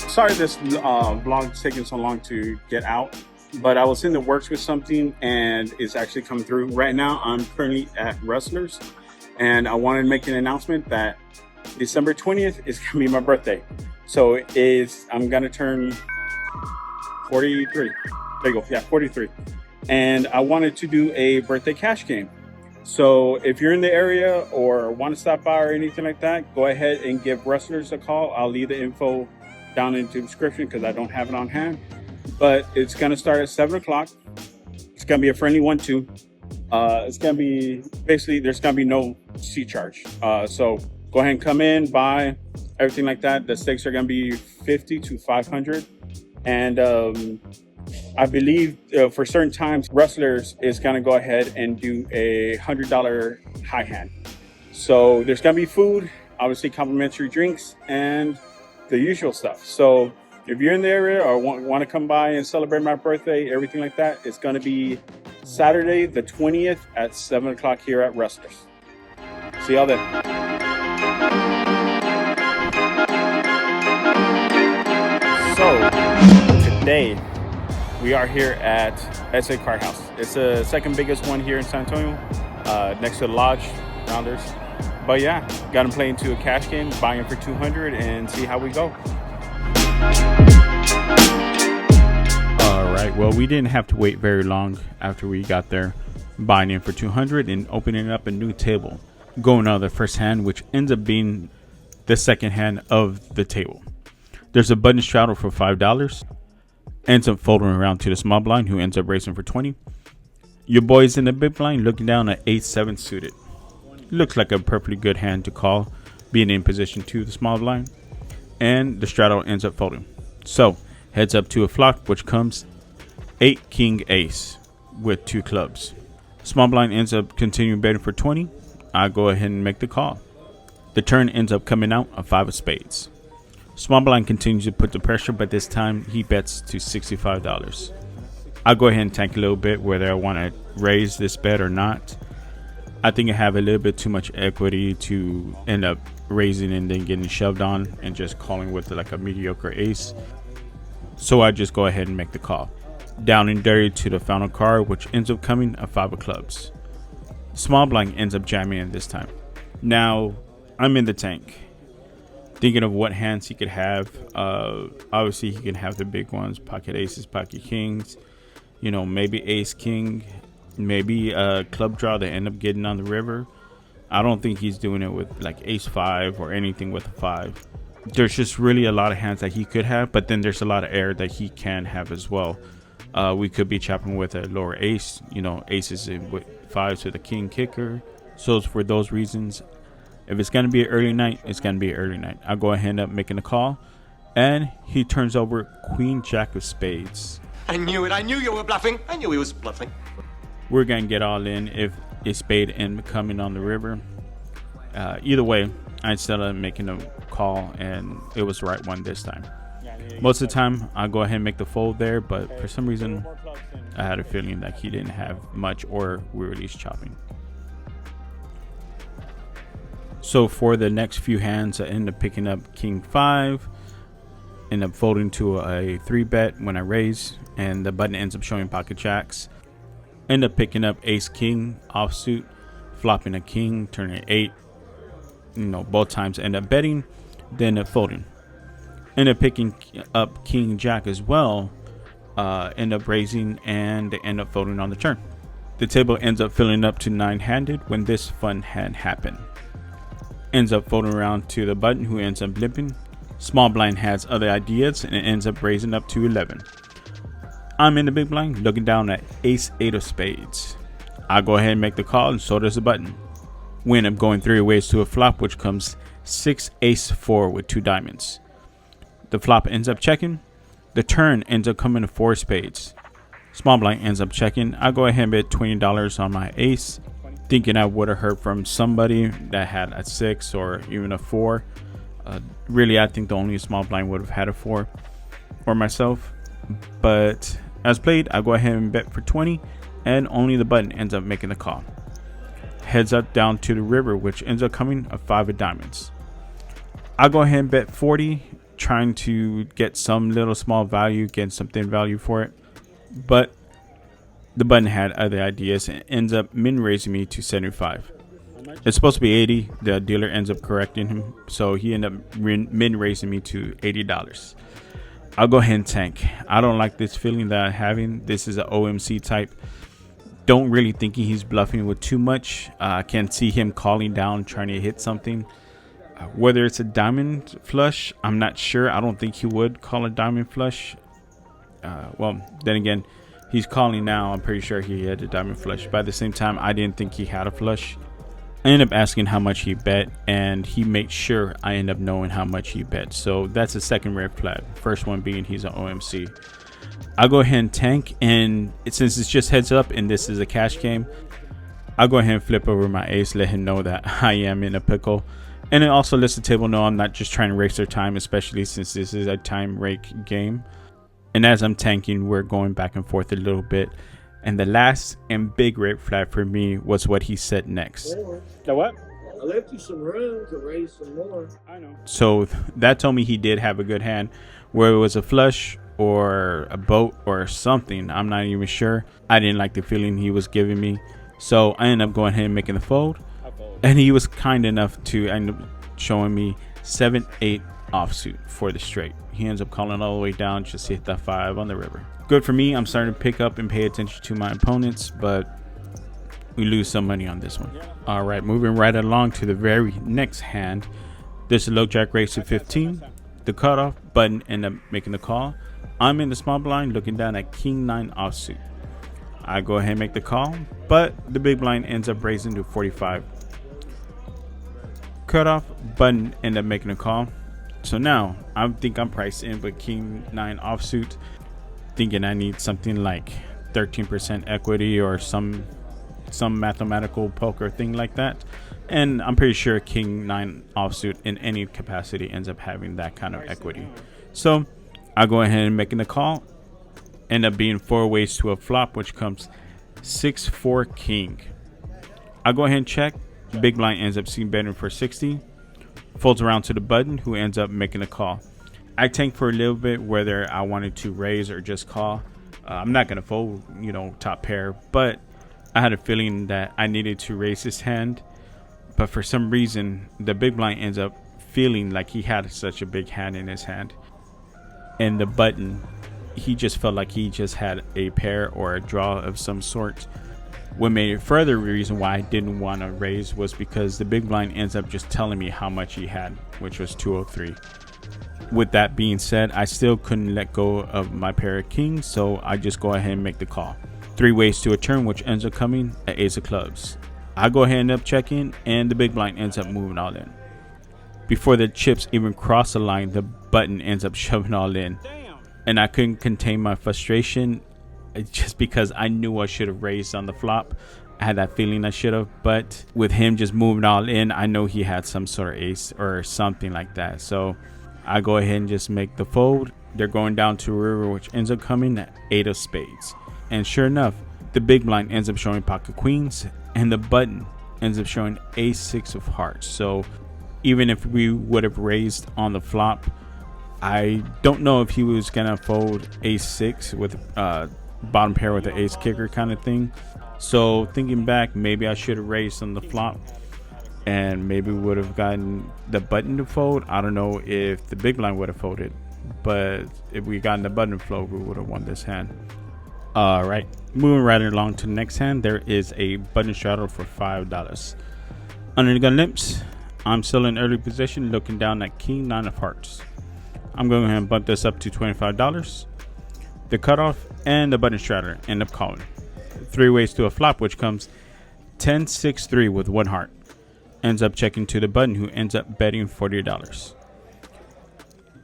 Sorry this vlog's taking so long to get out, but I was in the works with something and it's actually come through. Right now, I'm currently at Rustler's, and I wanted to make an announcement that December 20th is gonna be my birthday. So I'm gonna turn 43. There you go, yeah, 43. And I wanted to do a birthday cash game. So if you're in the area or want to stop by or anything like that, go ahead and give Rustlers a call. I'll leave the info down in the description because I don't have it on hand. But it's going to start at 7 o'clock. It's going to be a friendly one too. It's going to be, basically, there's going to be no seat charge. So go ahead and come in, buy, everything like that. The stakes are going to be 50 to 500. And I believe for certain times, Rustlers is going to go ahead and do a $100 high hand. So there's going to be food, obviously complimentary drinks, and the usual stuff. So if you're in the area or want to come by and celebrate my birthday, everything like that, it's going to be Saturday the 20th at 7 o'clock here at Rustlers. See y'all then. So today, we are here at SA Card House. It's the second biggest one here in San Antonio, next to the Lodge, Rounders. But yeah, got him playing to a cash game, buying for 200 and see how we go. All right, well, we didn't have to wait very long after we got there, buying in for 200 and opening up a new table. Going out of the first hand, which ends up being the second hand of the table. There's a button straddle for $5. Ends up folding around to the small blind, who ends up racing for 20. Your boy's in the big blind looking down at 8-7 suited. Looks like a perfectly good hand to call, being in position to the small blind. And the straddle ends up folding. So heads up to a flop, which comes 8 king ace with 2 clubs. Small blind ends up continuing betting for 20. I go ahead and make the call. The turn ends up coming out a 5 of spades. Small blind continues to put the pressure, but this time he bets to $65. I'll go ahead and tank a little bit whether I want to raise this bet or not. I think I have a little bit too much equity to end up raising and then getting shoved on and just calling with like a mediocre ace. So I just go ahead and make the call. Down and dirty to the final card, which ends up coming a 5 of clubs. Small blind ends up jamming in this time. Now I'm in the tank, thinking of what hands he could have. Obviously he can have the big ones, pocket aces, pocket kings, you know, maybe ace king, maybe a club draw to end up getting on the river. I don't think he's doing it with like ace 5 or anything with a 5. There's just really a lot of hands that he could have, but then there's a lot of air that he can have as well. We could be chopping with a lower ace, you know, aces with 5s with a king kicker. So for those reasons, if it's going to be an early night, it's going to be an early night. I'll go ahead and end up making a call. And he turns over queen jack of spades. I knew it. I knew you were bluffing. I knew he was bluffing. We're going to get all in if a spade ends up coming on the river. Either way, I ended up making a call, and it was the right one this time. Most of the time, I'll go ahead and make the fold there, but for some reason, I had a feeling that he didn't have much, or we were at least chopping. So for the next few hands, I end up picking up king 5, end up folding to a 3-bet when I raise, and the button ends up showing pocket jacks. End up picking up ace king offsuit, flopping a king, turning 8. You know, both times end up betting, then up folding. End up picking up king jack as well, end up raising, and they end up folding on the turn. The table ends up filling up to 9-handed when this fun hand happened. Ends up folding around to the button, who ends up limping. Small blind has other ideas and it ends up raising up to 11. I'm in the big blind looking down at ace 8 of spades. I go ahead and make the call, and so does the button. We end up going 3 ways to a flop, which comes 6 ace 4 with 2 diamonds. The flop ends up checking. The turn ends up coming to 4 spades. Small blind ends up checking. I go ahead and bet $20 on my ace, thinking I would have heard from somebody that had a 6 or even a 4. Really, I think the only small blind would have had a 4, or myself. But as played, I go ahead and bet for 20, and only the button ends up making the call. Heads up down to the river, which ends up coming a 5 of diamonds. I go ahead and bet 40, trying to get some little small value, get something value for it. But the button had other ideas and ends up min raising me to 75. It's supposed to be 80. The dealer ends up correcting him, so he ended up min raising me to $80. I'll go ahead and tank. I don't like this feeling that I'm having. This is an OMC type. Don't really think he's bluffing with too much. I can see him calling down, trying to hit something. Whether it's a diamond flush, I'm not sure. I don't think he would call a diamond flush. Well, then again, he's calling now. I'm pretty sure he had a diamond flush. But at the same time, I didn't think he had a flush. I ended up asking how much he bet, and he made sure I end up knowing how much he bet. So that's a second red flag. First one being he's an OMC. I'll go ahead and tank, and since it's just heads up and this is a cash game, I'll go ahead and flip over my ace, let him know that I am in a pickle. And it also lets the table know I'm not just trying to race their time, especially since this is a time rake game. And as I'm tanking, we're going back and forth a little bit. And the last and big red flag for me was what he said next. The what? I left you some room to raise some more. I know. So that told me he did have a good hand. Where it was a flush or a boat or something, I'm not even sure. I didn't like the feeling he was giving me. So I ended up going ahead and making the fold. And he was kind enough to end up showing me 7-8 offsuit for the straight. He ends up calling all the way down just to hit that 5 on the river. Good for me. I'm starting to pick up and pay attention to my opponents, but we lose some money on this one. All right, moving right along to the very next hand. This is low jack raise to 15. The cutoff button ended up making the call. I'm in the small blind looking down at king 9 offsuit. I go ahead and make the call, but the big blind ends up raising to 45. Cutoff button ended up making a call. So now I think I'm priced in with king 9 offsuit, thinking I need something like 13% equity or some mathematical poker thing like that. And I'm pretty sure king 9 offsuit in any capacity ends up having that kind of equity. So I go ahead and making the call. End up being 4 ways to a flop, which comes 6-4 king. I go ahead and check. Big blind ends up seeing betting for 60. Folds around to the button, who ends up making a call. I tank for a little bit whether I wanted to raise or just call. I'm not gonna fold, top pair, but I had a feeling that I needed to raise his hand. But for some reason, the big blind ends up feeling like he had such a big hand in his hand, and the button, he just felt like he just had a pair or a draw of some sort. What made it further reason why I didn't want to raise was because the big blind ends up just telling me how much he had, which was 203. With that being said, I still couldn't let go of my pair of kings, so I just go ahead and make the call. 3 ways to a turn, which ends up coming an ace of clubs. I go ahead and end up checking, and the big blind ends up moving all in. Before the chips even cross the line, the button ends up shoving all in. And I couldn't contain my frustration just because I knew I should have raised on the flop. I had that feeling I should have, but with him just moving all in, I know he had some sort of ace or something like that. So I go ahead and just make the fold. They're going down to a river, which ends up coming at 8 of spades. And sure enough, the big blind ends up showing pocket queens, and the button ends up showing ace-6 of hearts. So even if we would have raised on the flop, I don't know if he was gonna fold ace-6 with bottom pair with the ace kicker kind of thing. So thinking back, maybe I should have raised on the flop and maybe would have gotten the button to fold. I don't know if the big blind would have folded, but if we gotten the button to fold, we would have won this hand. All right, moving right along to the next hand. There is a button straddle for $5. Under the gun limps, I'm still in early position looking down at king 9 of hearts. I'm going ahead and bump this up to $25. The cutoff and the button straddler end up calling. 3 ways to a flop, which comes 10-6-3 with 1 heart. Ends up checking to the button, who ends up betting $40.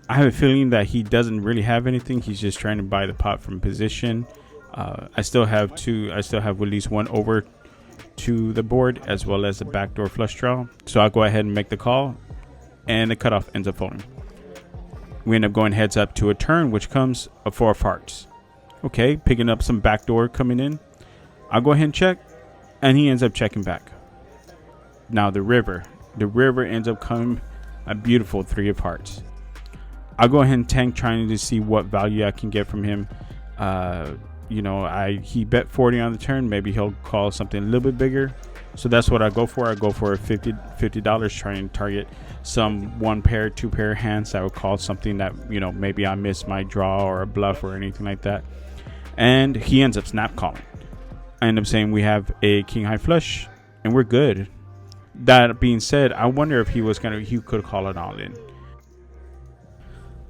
I have a feeling that he doesn't really have anything. He's just trying to buy the pot from position. I still have at least 1 over to the board, as well as a backdoor flush draw. So I'll go ahead and make the call, and the cutoff ends up folding. We end up going heads up to a turn, which comes a 4 of hearts. Okay, picking up some backdoor coming in. I'll go ahead and check, and he ends up checking back. Now the river ends up coming a beautiful 3 of hearts. I'll go ahead and tank, trying to see what value I can get from him. You know, he bet 40 on the turn. Maybe he'll call something a little bit bigger. So that's what I go for. I go for $50, trying to target some 1 pair, 2 pair hands that would call something that, you know, maybe I miss my draw or a bluff or anything like that. And he ends up snap calling. I end up saying we have a king high flush and we're good. That being said, I wonder if he could call it all in.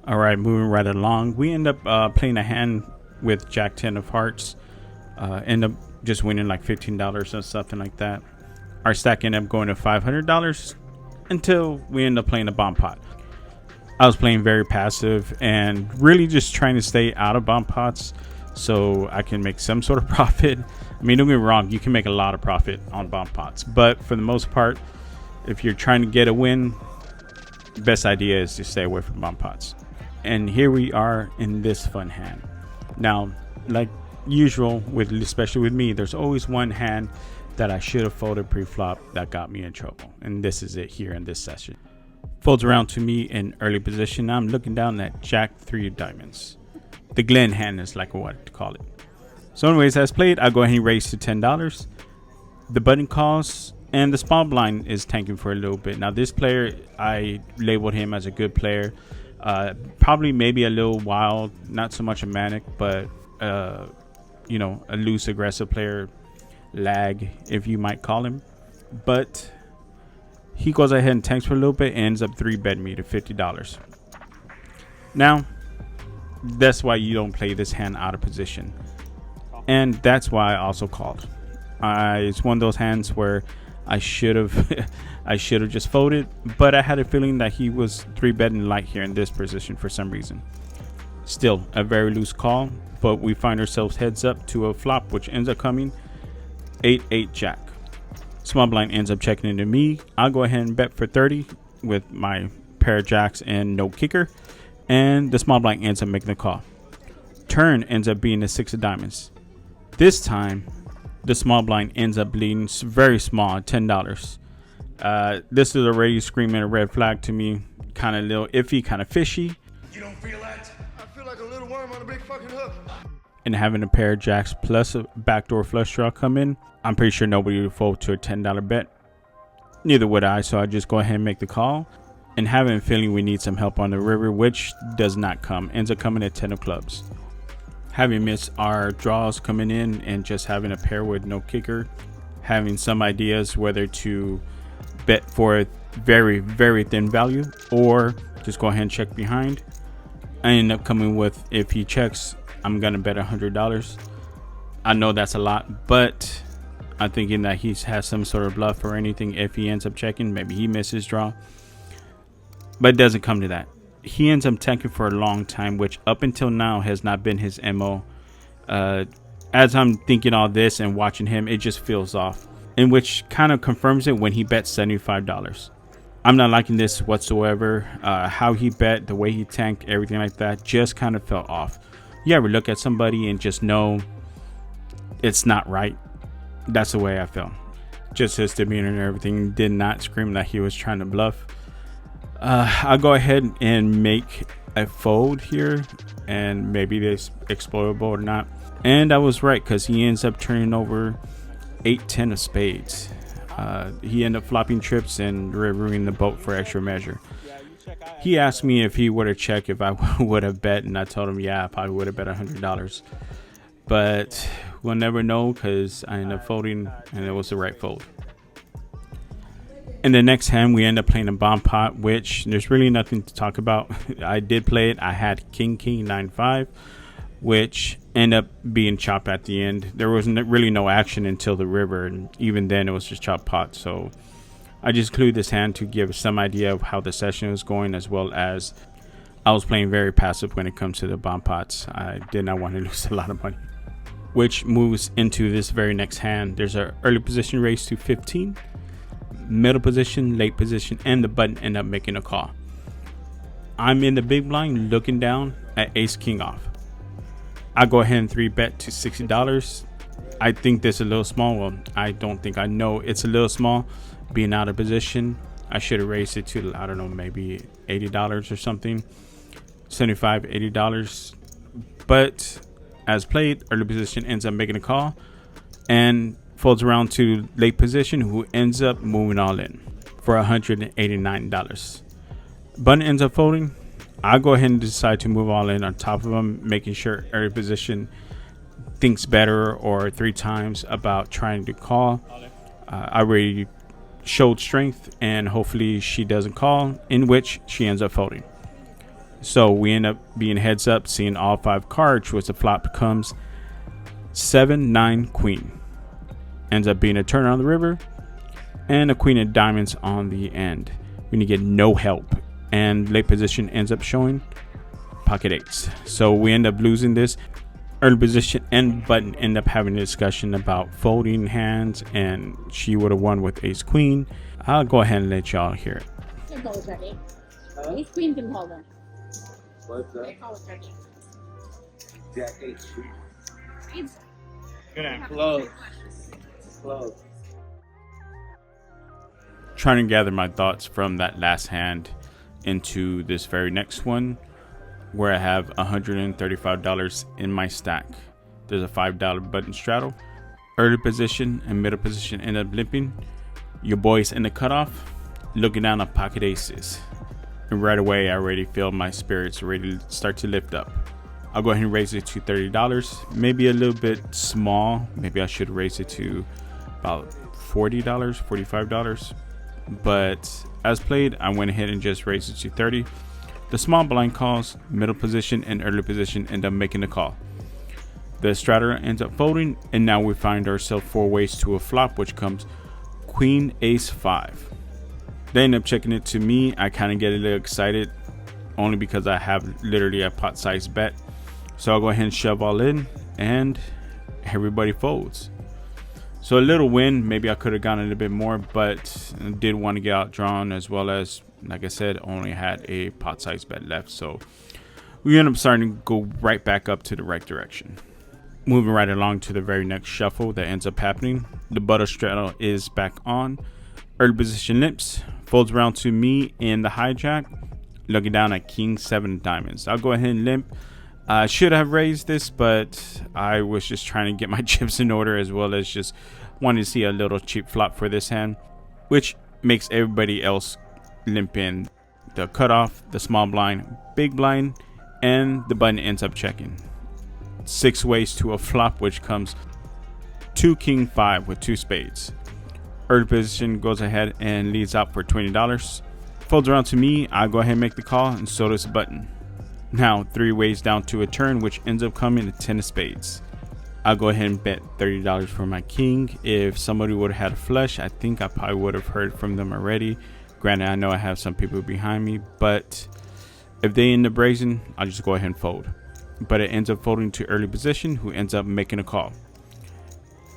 All right, moving right along. We end up playing a hand with Jack 10 of hearts. End up just winning like $15 or something like that. Our stack ended up going to $500 until we end up playing a bomb pot. I was playing very passive and really just trying to stay out of bomb pots so I can make some sort of profit. I mean, don't get me wrong, you can make a lot of profit on bomb pots, but for the most part, if you're trying to get a win, the best idea is to stay away from bomb pots. And here we are in this fun hand. Now, like usual, especially with me, there's always one hand that I should have folded pre-flop that got me in trouble, and this is it here in this session. Folds around to me in early position. Now I'm looking down at Jack 3 of diamonds. The Glen hand is like what to call it. So anyways, as played, I go ahead and raise to $10. The button calls and the small blind is tanking for a little bit. Now this player, I labeled him as a good player. Probably maybe a little wild, not so much a manic, but you know, a loose aggressive player, lag if you might call him. But he goes ahead and tanks for a little bit and ends up 3-betting me to $50. Now that's why you don't play this hand out of position, and that's why I also called. It's one of those hands where I should have I should have just folded, but I had a feeling that he was 3-betting light here in this position for some reason. Still a very loose call, but we find ourselves heads up to a flop, which ends up coming 8-8 Jack. Small blind ends up checking into me. I'll go ahead and bet for 30 with my pair of jacks and no kicker, and the small blind ends up making the call. Turn ends up being the 6 of diamonds. This time the small blind ends up bleeding very small at $10. This is already screaming a red flag to me. Kind of a little iffy, kind of fishy. You don't feel that? I feel like a little worm on a big fucking hook. And having a pair of jacks plus a backdoor flush draw come in, I'm pretty sure nobody would fold to a $10 bet. Neither would I, so I just go ahead and make the call. And having a feeling we need some help on the river, which does not come. Ends up coming at 10 of clubs. Having missed our draws coming in and just having a pair with no kicker, having some ideas whether to bet for a very, very thin value or just go ahead and check behind. I end up coming with, if he checks, I'm gonna bet $100. I know that's a lot, but I'm thinking that he has some sort of bluff or anything. If he ends up checking, maybe he misses draw, but it doesn't come to that. He ends up tanking for a long time, which up until now has not been his MO. As I'm thinking all this and watching him, it just feels off, in which kind of confirms it when he bets $75. I'm not liking this whatsoever. How he bet, the way he tanked, everything like that just kind of felt off. You ever look at somebody and just know it's not right? That's the way I felt. Just his demeanor and everything did not scream that he was trying to bluff. I'll go ahead and make a fold here, and maybe this exploitable or not. And I was right, because he ends up turning over 8-10 of spades. He ended up flopping trips and riverring the boat for extra measure. He asked me if he would have checked if I would have bet, and I told him yeah, I probably would have bet $100. But we'll never know, because I ended up folding and it was the right fold. In the next hand, we end up playing a bomb pot, which there's really nothing to talk about. I did play it. I had king 9-5, which ended up being chopped at the end. There was really no action until the river, and even then it was just chop pot. So I just included this hand to give some idea of how the session was going, as well as I was playing very passive when it comes to the bomb pots. I did not want to lose a lot of money, which moves into this very next hand. There's an early position raise to 15. Middle position, late position, and the button end up making a call. I'm in the big blind looking down at ace king off. I go ahead and 3-bet to $60. I think this is a little small. Well, I don't think, I know it's a little small being out of position. I should have raised it to, I don't know, maybe $80 or something. $75, $80. But as played, early position ends up making a call and folds around to late position, who ends up moving all in for $189. Button ends up folding. I go ahead and decide to move all in on top of him, making sure early position thinks better or 3 times about trying to call. I already showed strength, and hopefully she doesn't call, in which she ends up folding. So we end up being heads up, seeing all 5 cards, which the flop becomes 7-9 queen. Ends up being a turn on the river and a queen of diamonds on the end. When you get no help, and late position ends up showing pocket 8s. So we end up losing this. Early position and button end up having a discussion about folding hands, and she would have won with ace queen. I'll go ahead and let y'all hear it. Can call it checking. Ace queen can call them. What's that? They call it checking. Jack 8. It's Close. Close. Trying to gather my thoughts from that last hand into this very next one, where I have $135 in my stack. There's a $5 button straddle. Early position and middle position end up limping. Your boy's in the cutoff, looking down at pocket aces. And right away, I already feel my spirits ready to start to lift up. I'll go ahead and raise it to $30. Maybe a little bit small. Maybe I should raise it to about $40, $45. But as played, I went ahead and just raised it to 30. The small blind calls, middle position and early position end up making the call. The straddler ends up folding, and now we find ourselves 4 ways to a flop, which comes queen ace 5. They end up checking it to me. I kind of get a little excited, only because I have literally a pot size bet. So I'll go ahead and shove all in, and everybody folds. So a little win. Maybe I could have gone a little bit more, but I did want to get outdrawn, as well as, like I said, only had a pot size bet left. So we end up starting to go right back up to the right direction. Moving right along to the very next shuffle that ends up happening. The butter straddle is back on. Early position limps, folds around to me in the hijack, looking down at king 7 diamonds. I'll go ahead and limp. I should have raised this, but I was just trying to get my chips in order, as well as just wanting to see a little cheap flop for this hand, which makes everybody else limp in. The cutoff, the small blind, big blind, and the button ends up checking. 6 ways to a flop, which comes 2 king 5 with 2 spades. Early position goes ahead and leads out for $20. Folds around to me. I go ahead and make the call, and so does the button. Now 3 ways down to a turn, which ends up coming to 10 of spades. I'll go ahead and bet $30 for my king. If somebody would have had a flush, I think I probably would have heard from them already. Granted, I know I have some people behind me, but if they end up raising, I'll just go ahead and fold. But it ends up folding to early position, who ends up making a call.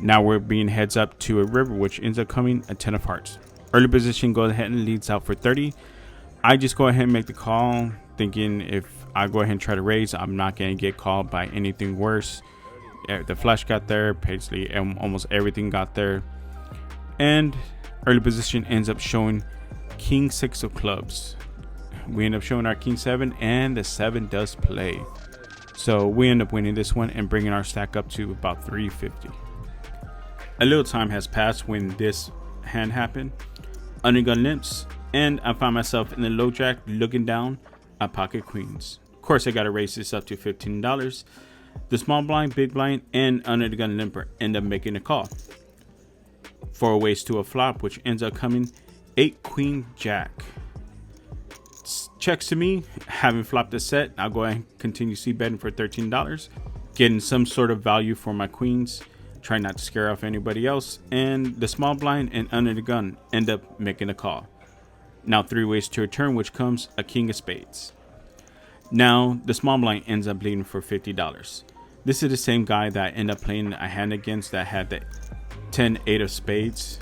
Now we're being heads up to a river, which ends up coming a 10 of hearts. Early position goes ahead and leads out for 30. I just go ahead and make the call, thinking if I go ahead and try to raise, I'm not going to get called by anything worse. The flush got there, basically almost everything got there. And early position ends up showing king 6 of clubs. We end up showing our king 7, and the 7 does play. So we end up winning this one and bringing our stack up to about 350. A little time has passed when this hand happened. Undergun limps, and I find myself in the low jack looking down at pocket queens. Of course, I got to raise this up to $15. The small blind, big blind, and under the gun limper end up making a call. 4 ways to a flop, which ends up coming 8 queen jack. Checks to me, having flopped a set. I'll go ahead and continue c-betting for $13, getting some sort of value for my queens, trying not to scare off anybody else. And the small blind and under the gun end up making a call. Now 3 ways to a turn, which comes a king of spades. Now the small blind ends up bleeding for $50. This is the same guy that I end up playing a hand against that had the 10-8 of spades.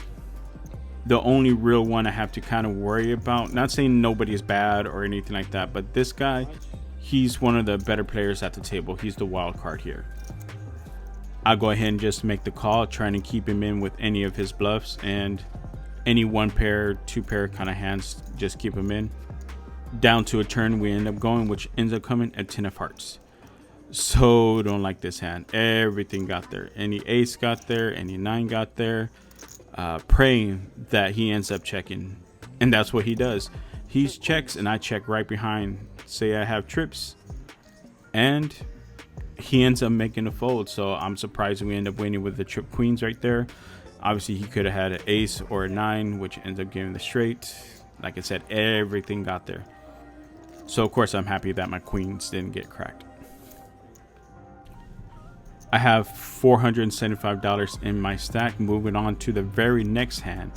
The only real one I have to kind of worry about, not saying nobody is bad or anything like that, but this guy, he's one of the better players at the table. He's the wild card here. I'll go ahead and just make the call, trying to keep him in with any of his bluffs, and any 1 pair, 2 pair kind of hands, just keep him in. Down to a turn we end up going, which ends up coming a 10 of hearts. So don't like this hand. Everything got there. Any ace got there, any 9 got there. Praying that he ends up checking, and that's what he does. He checks and I check right behind. Say I have trips, and he ends up making a fold. So I'm surprised we end up winning with the trip queens right there. Obviously he could have had an ace or a 9, which ends up giving the straight. Like I said, everything got there. So of course I'm happy that my queens didn't get cracked. I have $475 in my stack. Moving on to the very next hand,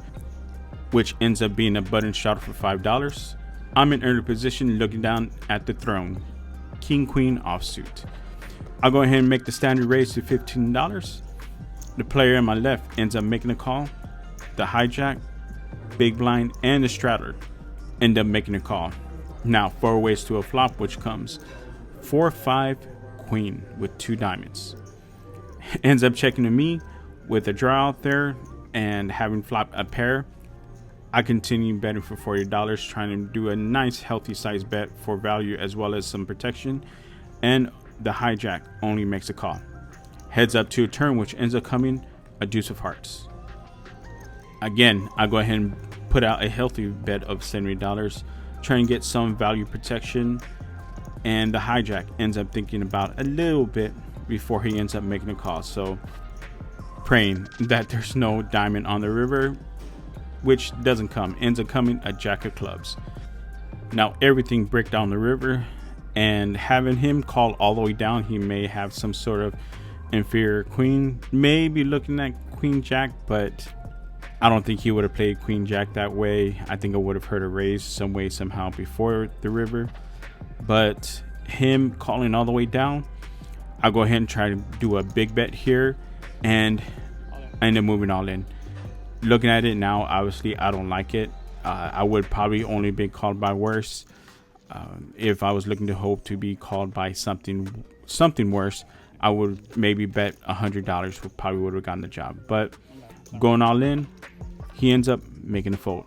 which ends up being a button shot for $5. I'm in early position looking down at the throne. King Queen offsuit. I'll go ahead and make the standard raise to $15. The player on my left ends up making a call. The hijack, big blind, and the straddler end up making a call. Now 4 ways to a flop, which comes 4-5 queen with 2 diamonds. Ends up checking to me with a draw out there and having flop a pair. I continue betting for $40, trying to do a nice healthy size bet for value as well as some protection. And the hijack only makes a call. Heads up to a turn, which ends up coming a deuce of hearts. Again, I go ahead and put out a healthy bet of $70, trying to get some value protection. And the hijack ends up thinking about a little bit before he ends up making a call. So praying that there's no diamond on the river, which doesn't come. Ends up coming a jack of clubs. Now everything bricked down the river, and having him call all the way down, he may have some sort of inferior queen, maybe looking at queen jack, but I don't think he would have played queen jack that way. I think I would have heard a raise some way somehow before the river, but him calling all the way down, I'll go ahead and try to do a big bet here, and I end up moving all in. Looking at it now, obviously I don't like it. I would probably only be called by worse. If I was looking to hope to be called by something worse, I would maybe bet $100, probably would have gotten the job. But going all in, he ends up making a fold.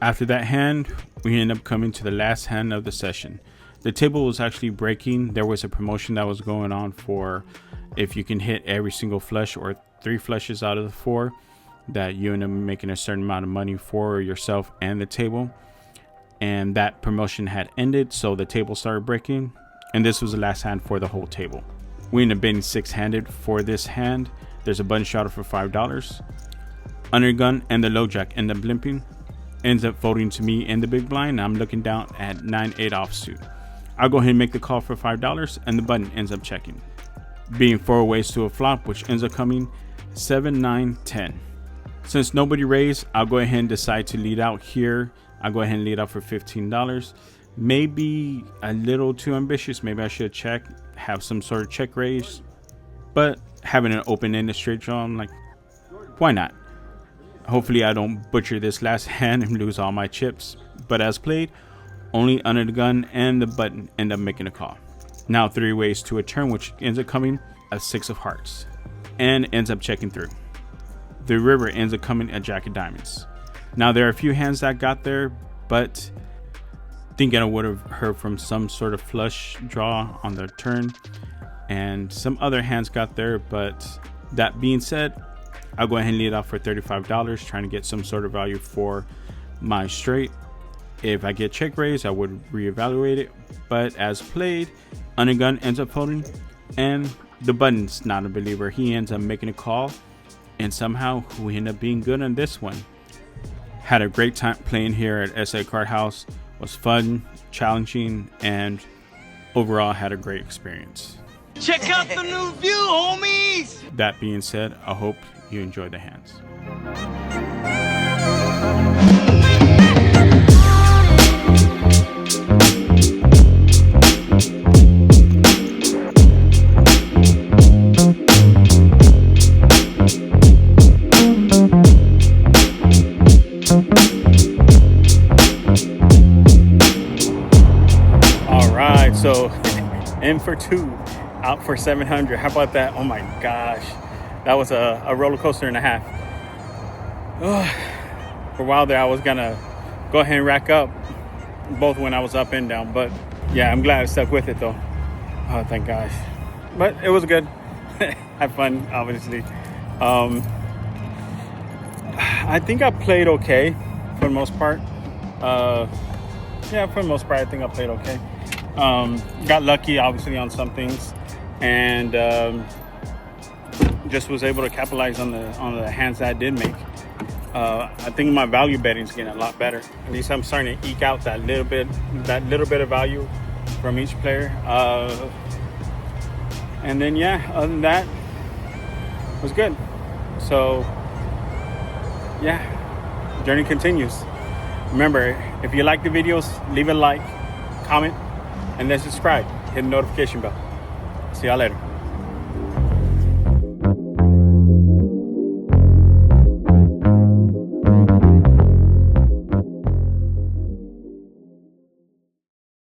After that hand, we end up coming to the last hand of the session. The table was actually breaking. There was a promotion that was going on for if you can hit every single flush or 3 flushes out of the 4, that you end up making a certain amount of money for yourself and the table. And that promotion had ended, so the table started breaking, and this was the last hand for the whole table. We ended up betting 6-handed for this hand. There's a button shotter for $5. Undergun and the low jack end up limping. Ends up folding to me in the big blind. I'm looking down at 9-8 offsuit. I'll go ahead and make the call for $5, and the button ends up checking. Being 4 ways to a flop, which ends up coming 7, 9, 10. Since nobody raised, I'll go ahead and decide to lead out here. I'll go ahead and lead out for $15. Maybe a little too ambitious. Maybe I should check, have some sort of check raise. But having an open-ended straight draw, I'm like, why not? Hopefully I don't butcher this last hand and lose all my chips. But as played, only under the gun and the button end up making a call. Now 3 ways to a turn, which ends up coming a 6 of hearts and ends up checking through. The river ends up coming a jack of diamonds. Now there are a few hands that got there, but thinking I would have heard from some sort of flush draw on the turn, and some other hands got there. But that being said, I'll go ahead and lead off for $35, trying to get some sort of value for my straight. If I get check raise, I would reevaluate it, but as played, undergun ends up folding, and the button's not a believer. He ends up making a call, and somehow we end up being good on this one. Had a great time playing here at SA Card House. Was fun, challenging, and overall had a great experience. Check out the new view, homies! That being said, I hope you enjoy the hands. So in for 2, out for 700. How about that? Oh my gosh, that was a roller coaster and a half. For a while there, I was gonna go ahead and rack up both when I was up and down. But yeah, I'm glad I stuck with it though. Oh, thank gosh. But it was good. Had fun, obviously. I think I played okay for the most part. Yeah, for the most part, I think I played okay. Got lucky, obviously, on some things, and just was able to capitalize on the hands that I did make. I think my value betting is getting a lot better. At least I'm starting to eke out that little bit of value from each player. And then yeah, other than that, it was good. So yeah, journey continues. Remember, if you like the videos, leave a like, comment, and then subscribe. Hit the notification bell. See y'all later.